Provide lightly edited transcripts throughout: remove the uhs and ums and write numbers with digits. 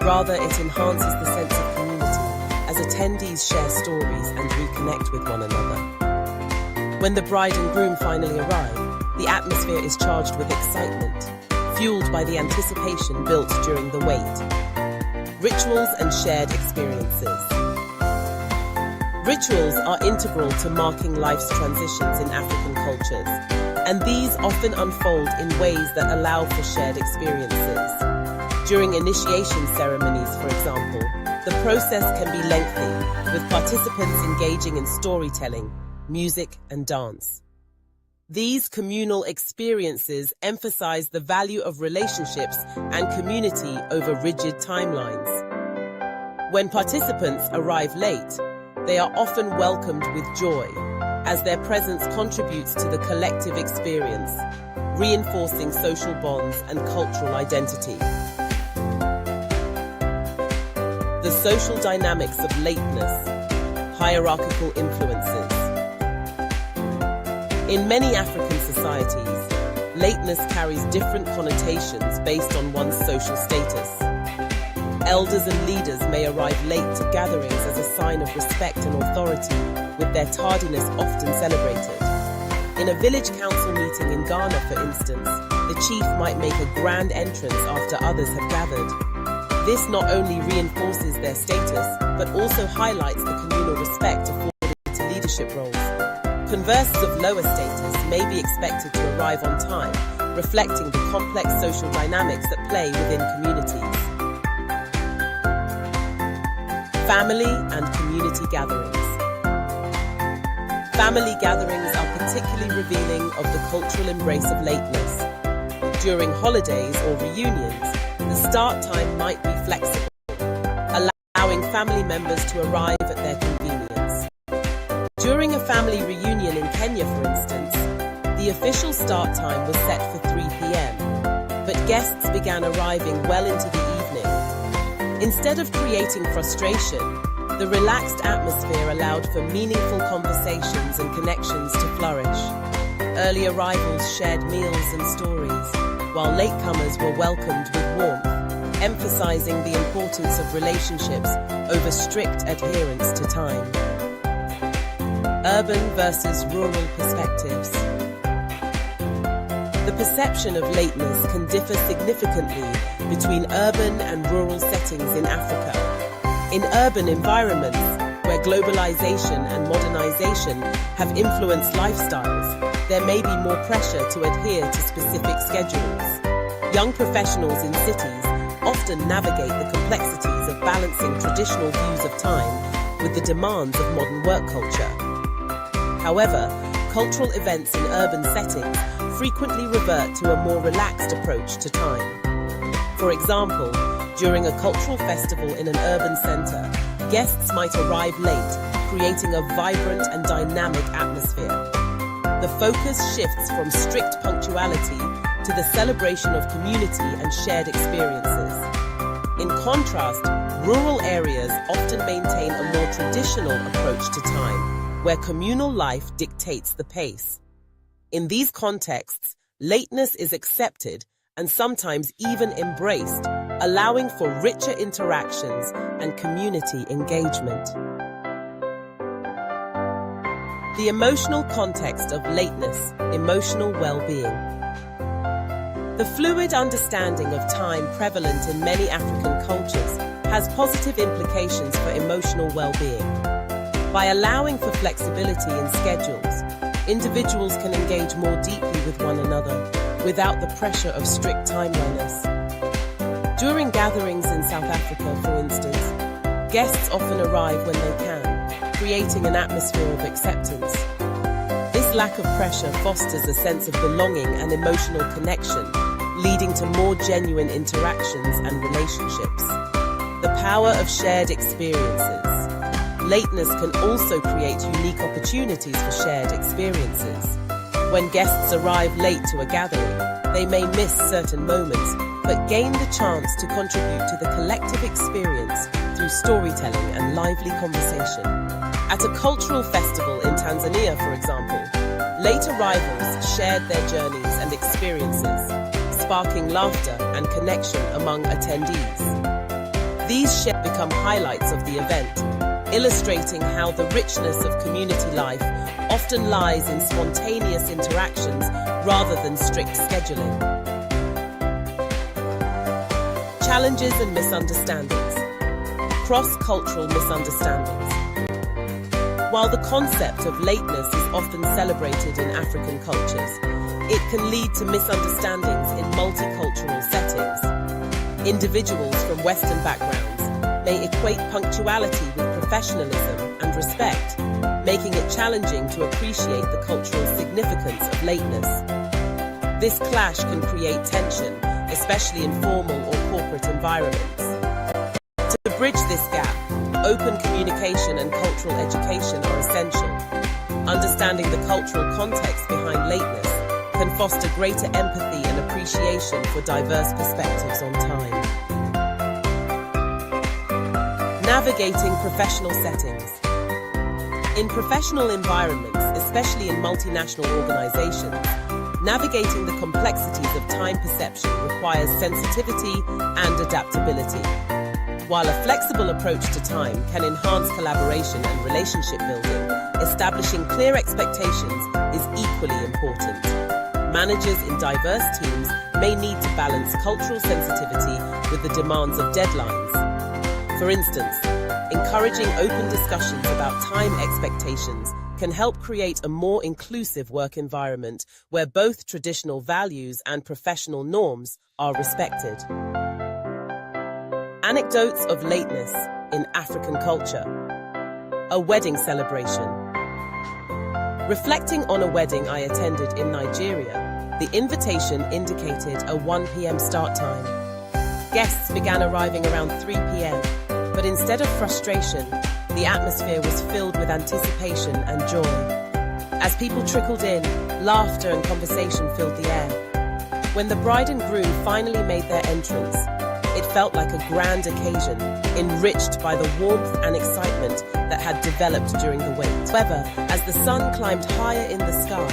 Rather, it enhances the sense of community as attendees share stories and reconnect with one another. When the bride and groom finally arrive, the atmosphere is charged with excitement, fueled by the anticipation built during the wait. Rituals and shared experiences. Rituals are integral to marking life's transitions in African cultures, and these often unfold in ways that allow for shared experiences. During initiation ceremonies, for example, the process can be lengthy, with participants engaging in storytelling, music, and dance. These communal experiences emphasize the value of relationships and community over rigid timelines. When participants arrive late, they are often welcomed with joy, as their presence contributes to the collective experience, reinforcing social bonds and cultural identity. The social dynamics of lateness, hierarchical influences. In many African societies, lateness carries different connotations based on one's social status. Elders and leaders may arrive late to gatherings as a sign of respect and authority, with their tardiness often celebrated. In a village council meeting in Ghana, for instance, the chief might make a grand entrance after others have gathered. This not only reinforces their status, but also highlights the communal respect afforded to leadership roles. Converses of lower status may be expected to arrive on time, reflecting the complex social dynamics at play within communities. Family and community gatherings. Family gatherings are particularly revealing of the cultural embrace of lateness. During holidays or reunions, the start time might be flexible, allowing family members to arrive at their convenience. During a family reunion in Kenya, for instance, the official start time was set for 3 p.m., but guests began arriving well into the evening. Instead of creating frustration, the relaxed atmosphere allowed for meaningful conversations and connections to flourish. Early arrivals shared meals and stories, while latecomers were welcomed with warmth, emphasizing the importance of relationships over strict adherence to time. Urban versus rural perspectives. The perception of lateness can differ significantly between urban and rural settings in Africa. In urban environments, where globalization and modernization have influenced lifestyles, there may be more pressure to adhere to specific schedules. Young professionals in cities often navigate the complexities of balancing traditional views of time with the demands of modern work culture. However, cultural events in urban settings frequently revert to a more relaxed approach to time. For example, during a cultural festival in an urban center, guests might arrive late, creating a vibrant and dynamic atmosphere. The focus shifts from strict punctuality to the celebration of community and shared experiences. In contrast, rural areas often maintain a more traditional approach to time, where communal life dictates the pace. In these contexts, lateness is accepted and sometimes even embraced, allowing for richer interactions and community engagement. The emotional context of lateness, emotional well-being. The fluid understanding of time prevalent in many African cultures has positive implications for emotional well-being. By allowing for flexibility in schedules, individuals can engage more deeply with one another without the pressure of strict timeliness. During gatherings in South Africa, for instance, guests often arrive when they can, creating an atmosphere of acceptance. This lack of pressure fosters a sense of belonging and emotional connection, leading to more genuine interactions and relationships. The power of shared experiences. Lateness can also create unique opportunities for shared experiences. When guests arrive late to a gathering, they may miss certain moments, but gain the chance to contribute to the collective experience through storytelling and lively conversation. At a cultural festival in Tanzania, for example, late arrivals shared their journeys and experiences, sparking laughter and connection among attendees. These shifts become highlights of the event, illustrating how the richness of community life often lies in spontaneous interactions rather than strict scheduling. Challenges and misunderstandings. Cross-cultural misunderstandings. While the concept of lateness is often celebrated in African cultures, it can lead to misunderstandings in multicultural settings. Individuals from Western backgrounds may equate punctuality with professionalism and respect, making it challenging to appreciate the cultural significance of lateness. This clash can create tension, especially in formal or corporate environments. To bridge this gap, open communication and cultural education are essential. Understanding the cultural context behind lateness can foster greater empathy and appreciation for diverse perspectives on time. Navigating professional settings. In professional environments, especially in multinational organizations, navigating the complexities of time perception requires sensitivity and adaptability. While a flexible approach to time can enhance collaboration and relationship building, establishing clear expectations is equally important. Managers in diverse teams may need to balance cultural sensitivity with the demands of deadlines. For instance, encouraging open discussions about time expectations can help create a more inclusive work environment where both traditional values and professional norms are respected. Anecdotes of lateness in African culture. A wedding celebration. Reflecting on a wedding I attended in Nigeria, the invitation indicated a 1 p.m. start time. Guests began arriving around 3 p.m., but instead of frustration, the atmosphere was filled with anticipation and joy. As people trickled in, laughter and conversation filled the air. When the bride and groom finally made their entrance, it felt like a grand occasion, enriched by the warmth and excitement that had developed during the wait. However, as the sun climbed higher in the sky,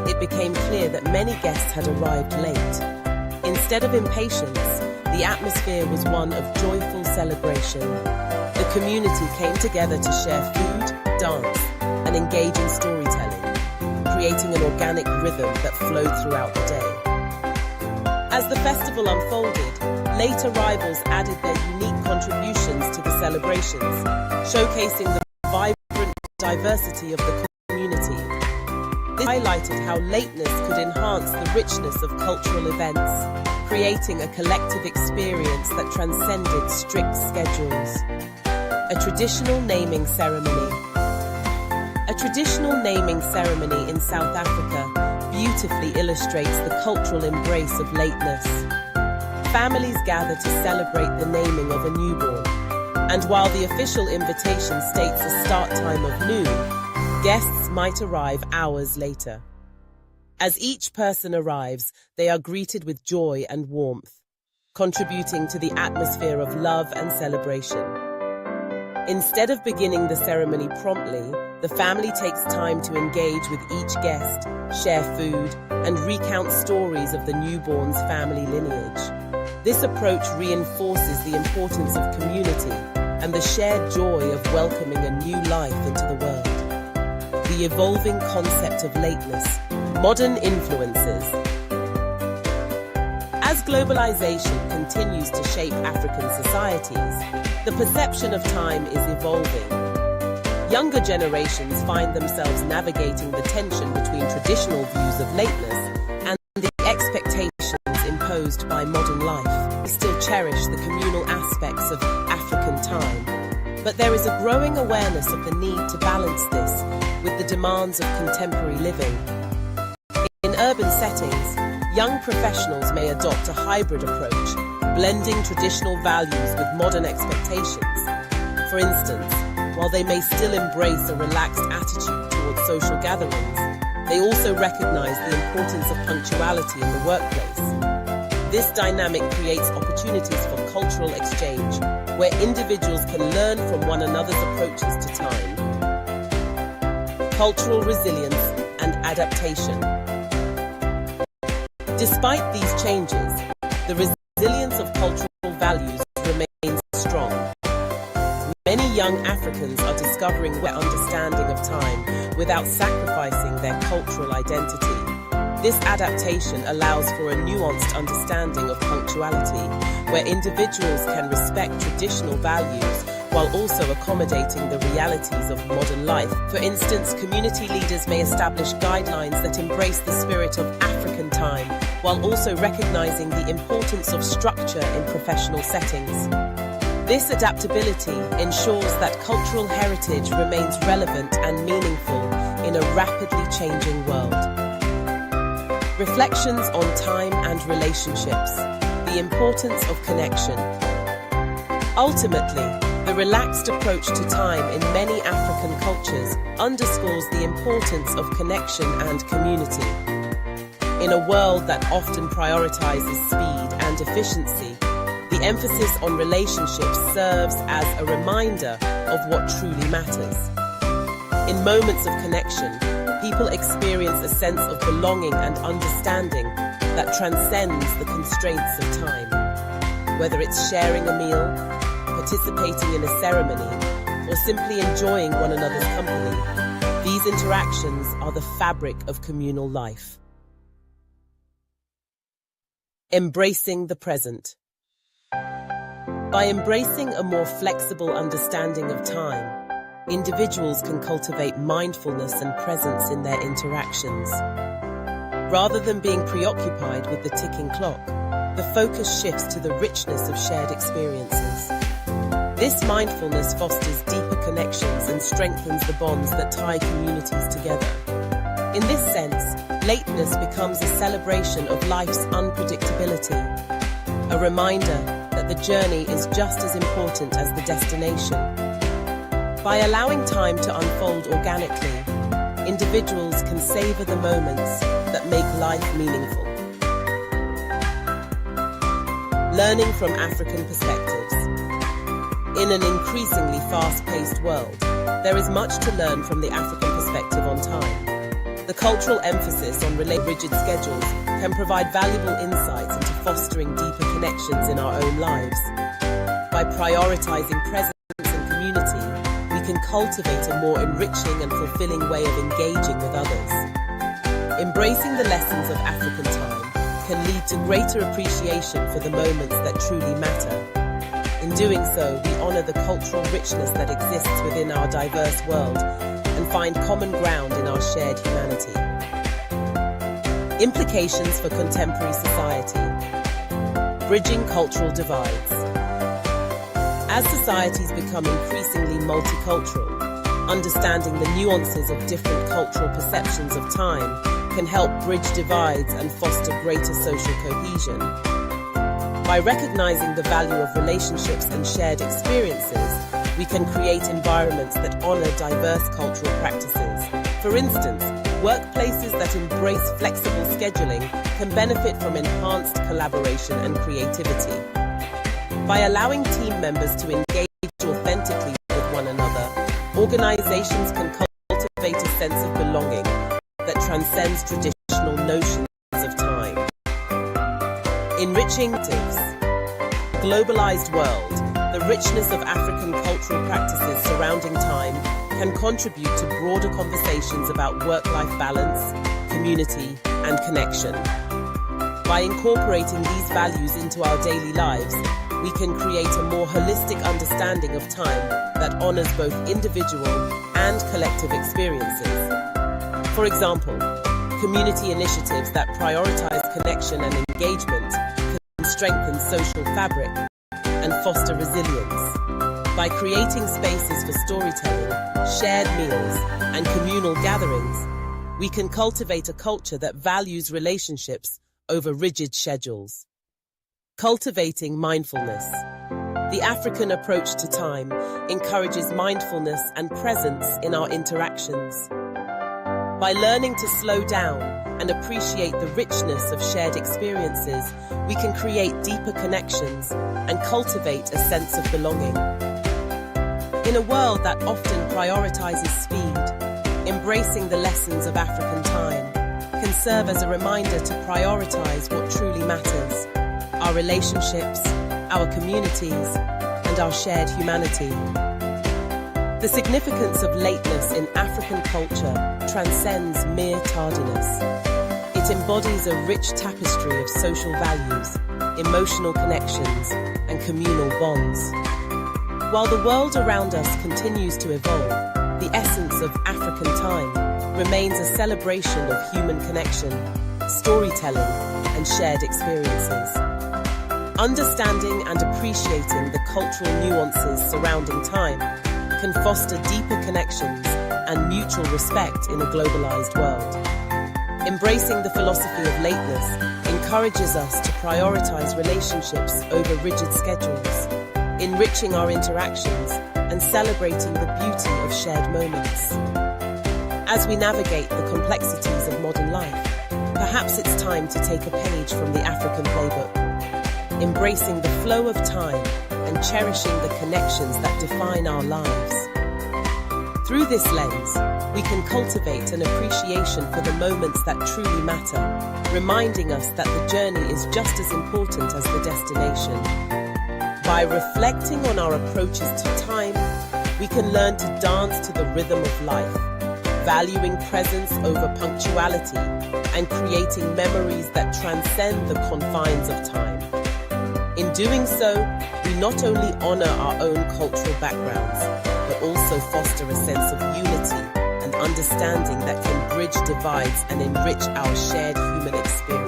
it became clear that many guests had arrived late. Instead of impatience, the atmosphere was one of joyful celebration. The community came together to share food, dance, and engage in storytelling, creating an organic rhythm that flowed throughout the day. As the festival unfolded, late arrivals added their unique contributions to the celebrations, showcasing the vibrant diversity of the community. This highlighted how lateness could enhance the richness of cultural events, creating a collective experience that transcended strict schedules. A traditional naming ceremony. A traditional naming ceremony in South Africa beautifully illustrates the cultural embrace of lateness. Families gather to celebrate the naming of a newborn, and while the official invitation states a start time of noon, guests might arrive hours later. As each person arrives, they are greeted with joy and warmth, contributing to the atmosphere of love and celebration. Instead of beginning the ceremony promptly, the family takes time to engage with each guest, share food, and recount stories of the newborn's family lineage. This approach reinforces the importance of community and the shared joy of welcoming a new life into the world. The evolving concept of lateness. Modern influences. As globalization continues to shape African societies, the perception of time is evolving. Younger generations find themselves navigating the tension between traditional views of lateness and the expectations imposed by modern life. We still cherish the communal aspects of African time, but there is a growing awareness of the need to balance this with the demands of contemporary living. In urban settings, young professionals may adopt a hybrid approach, blending traditional values with modern expectations. For instance, while they may still embrace a relaxed attitude towards social gatherings, they also recognize the importance of punctuality in the workplace. This dynamic creates opportunities for cultural exchange, where individuals can learn from one another's approaches to time. Cultural resilience and adaptation. Despite these changes, the resilience of cultural values remains strong. young Africans are discovering their understanding of time without sacrificing their cultural identity. This adaptation allows for a nuanced understanding of punctuality, where individuals can respect traditional values while also accommodating the realities of modern life. For instance, community leaders may establish guidelines that embrace the spirit of African time, while also recognizing the importance of structure in professional settings. This adaptability ensures that cultural heritage remains relevant and meaningful in a rapidly changing world. Reflections on time and relationships. The importance of connection. Ultimately, the relaxed approach to time in many African cultures underscores the importance of connection and community. In a world that often prioritizes speed and efficiency, the emphasis on relationships serves as a reminder of what truly matters. In moments of connection, people experience a sense of belonging and understanding that transcends the constraints of time. Whether it's sharing a meal, participating in a ceremony, or simply enjoying one another's company, these interactions are the fabric of communal life. Embracing the present. By embracing a more flexible understanding of time, individuals can cultivate mindfulness and presence in their interactions. Rather than being preoccupied with the ticking clock, the focus shifts to the richness of shared experiences. This mindfulness fosters deeper connections and strengthens the bonds that tie communities together. In this sense, lateness becomes a celebration of life's unpredictability, a reminder that the journey is just as important as the destination. By allowing time to unfold organically, individuals can savor the moments that make life meaningful. Learning from African perspectives. In an increasingly fast-paced world, there is much to learn from the African perspective on time. The cultural emphasis on rigid schedules can provide valuable insights into fostering deeper connections in our own lives. By prioritizing presence and community, we can cultivate a more enriching and fulfilling way of engaging with others. Embracing the lessons of African time can lead to greater appreciation for the moments that truly matter. In doing so, we honor the cultural richness that exists within our diverse world and find common ground in our shared humanity. Implications for contemporary society. Bridging cultural divides. As societies become increasingly multicultural, understanding the nuances of different cultural perceptions of time can help bridge divides and foster greater social cohesion. By recognizing the value of relationships and shared experiences, we can create environments that honor diverse cultural practices. For instance, workplaces that embrace flexible scheduling can benefit from enhanced collaboration and creativity. By allowing team members to engage authentically with one another, organizations can cultivate a sense of belonging that transcends traditional notions of time. Enriching tips. Globalized world. The richness of African cultural practices surrounding time can contribute to broader conversations about work-life balance, community, and connection. By incorporating these values into our daily lives, we can create a more holistic understanding of time that honors both individual and collective experiences. For example, community initiatives that prioritize connection and engagement can strengthen social fabric and foster resilience. By creating spaces for storytelling, shared meals, and communal gatherings, we can cultivate a culture that values relationships over rigid schedules. Cultivating mindfulness. The African approach to time encourages mindfulness and presence in our interactions. By learning to slow down and appreciate the richness of shared experiences, we can create deeper connections and cultivate a sense of belonging. In a world that often prioritizes speed, embracing the lessons of African time can serve as a reminder to prioritize what truly matters: our relationships, our communities, and our shared humanity. The significance of lateness in African culture transcends mere tardiness. It embodies a rich tapestry of social values, emotional connections, and communal bonds. While the world around us continues to evolve, the essence of African time remains a celebration of human connection, storytelling, and shared experiences. Understanding and appreciating the cultural nuances surrounding time can foster deeper connections and mutual respect in a globalized world. Embracing the philosophy of lateness encourages us to prioritize relationships over rigid schedules, enriching our interactions and celebrating the beauty of shared moments. As we navigate the complexities of modern life, perhaps it's time to take a page from the African playbook, embracing the flow of time and cherishing the connections that define our lives. Through this lens, we can cultivate an appreciation for the moments that truly matter, reminding us that the journey is just as important as the destination. By reflecting on our approaches to time, we can learn to dance to the rhythm of life, valuing presence over punctuality and creating memories that transcend the confines of time. In doing so, we not only honor our own cultural backgrounds, but also foster a sense of unity and understanding that can bridge divides and enrich our shared human experience.